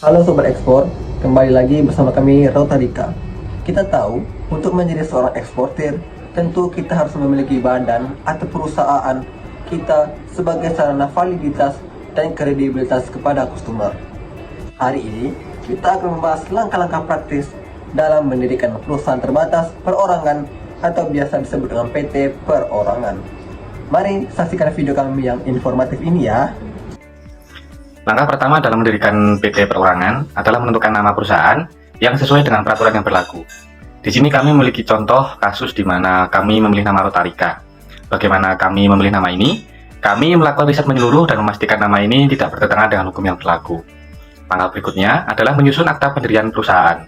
Halo Sobat Ekspor, kembali lagi bersama kami Rotarika. Kita tahu, untuk menjadi seorang eksportir, tentu kita harus memiliki badan atau perusahaan kita sebagai sarana validitas dan kredibilitas kepada customer. Hari ini, kita akan membahas langkah-langkah praktis dalam mendirikan perusahaan terbatas perorangan atau biasa disebut dengan PT perorangan. Mari saksikan video kami yang informatif ini ya. Langkah pertama dalam mendirikan PT perorangan adalah menentukan nama perusahaan yang sesuai dengan peraturan yang berlaku. Di sini kami memiliki contoh kasus di mana kami memilih nama Rotarika. Bagaimana kami memilih nama ini? Kami melakukan riset menyeluruh dan memastikan nama ini tidak bertentangan dengan hukum yang berlaku. Langkah berikutnya adalah menyusun akta pendirian perusahaan.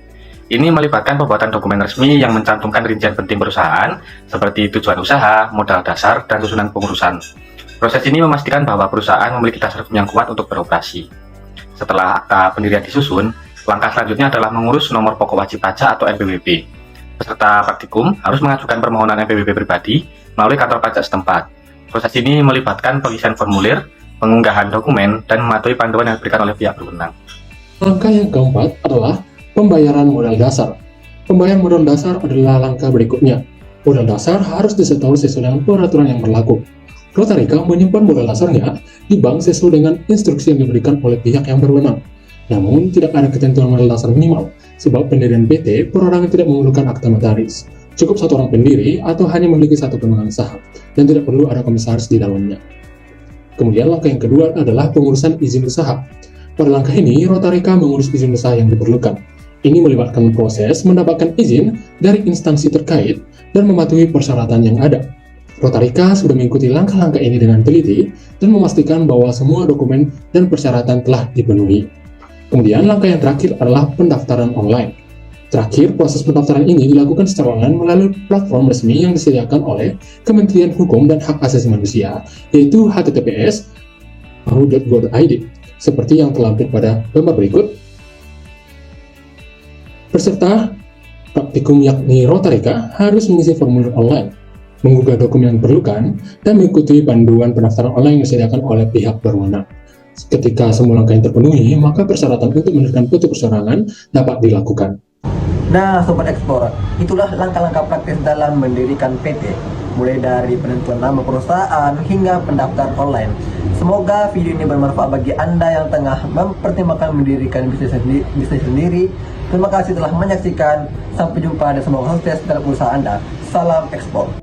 Ini melibatkan pembuatan dokumen resmi yang mencantumkan rincian penting perusahaan seperti tujuan usaha, modal dasar, dan susunan pengurusan. Proses ini memastikan bahwa perusahaan memiliki dasar hukum yang kuat untuk beroperasi. Setelah akta pendirian disusun, langkah selanjutnya adalah mengurus nomor pokok wajib pajak atau NPWP. Peserta praktikum harus mengajukan permohonan NPWP pribadi melalui kantor pajak setempat. Proses ini melibatkan pengisian formulir, pengunggahan dokumen, dan mematuhi panduan yang diberikan oleh pihak berwenang. Langkah yang keempat adalah pembayaran modal dasar. Pembayaran modal dasar adalah langkah berikutnya. Modal dasar harus disetor sesuai dengan peraturan yang berlaku. Rotarika menyimpan modal dasarnya di bank sesuai dengan instruksi yang diberikan oleh pihak yang berwenang. Namun, tidak ada ketentuan modal dasar minimal, sebab pendirian PT perorangan tidak memerlukan akta notaris. Cukup satu orang pendiri atau hanya memiliki satu pemegang saham, dan tidak perlu ada komisaris di dalamnya. Kemudian langkah yang kedua adalah pengurusan izin usaha. Pada langkah ini, Rotarika mengurus izin usaha yang diperlukan. Ini melibatkan proses mendapatkan izin dari instansi terkait dan mematuhi persyaratan yang ada. Rotarika sudah mengikuti langkah-langkah ini dengan teliti dan memastikan bahwa semua dokumen dan persyaratan telah dipenuhi. Kemudian langkah yang terakhir adalah pendaftaran online. Terakhir, proses pendaftaran ini dilakukan secara online melalui platform resmi yang disediakan oleh Kementerian Hukum dan Hak Asasi Manusia, yaitu https://hu.go.id, seperti yang terlampir pada gambar berikut. Peserta praktikum yakni Rotarika harus mengisi formulir online, menggugah dokumen yang diperlukan, dan mengikuti panduan pendaftaran online yang disediakan oleh pihak berwenang. Ketika semua langkah yang terpenuhi, maka persyaratan untuk mendirikan PT perorangan dapat dilakukan. Nah, Sobat Ekspor, itulah langkah-langkah praktis dalam mendirikan PT, mulai dari penentuan nama perusahaan hingga pendaftaran online. Semoga video ini bermanfaat bagi Anda yang tengah mempertimbangkan mendirikan bisnis sendiri. Terima kasih telah menyaksikan. Sampai jumpa dan semoga sukses dalam usaha Anda. Salam ekspor.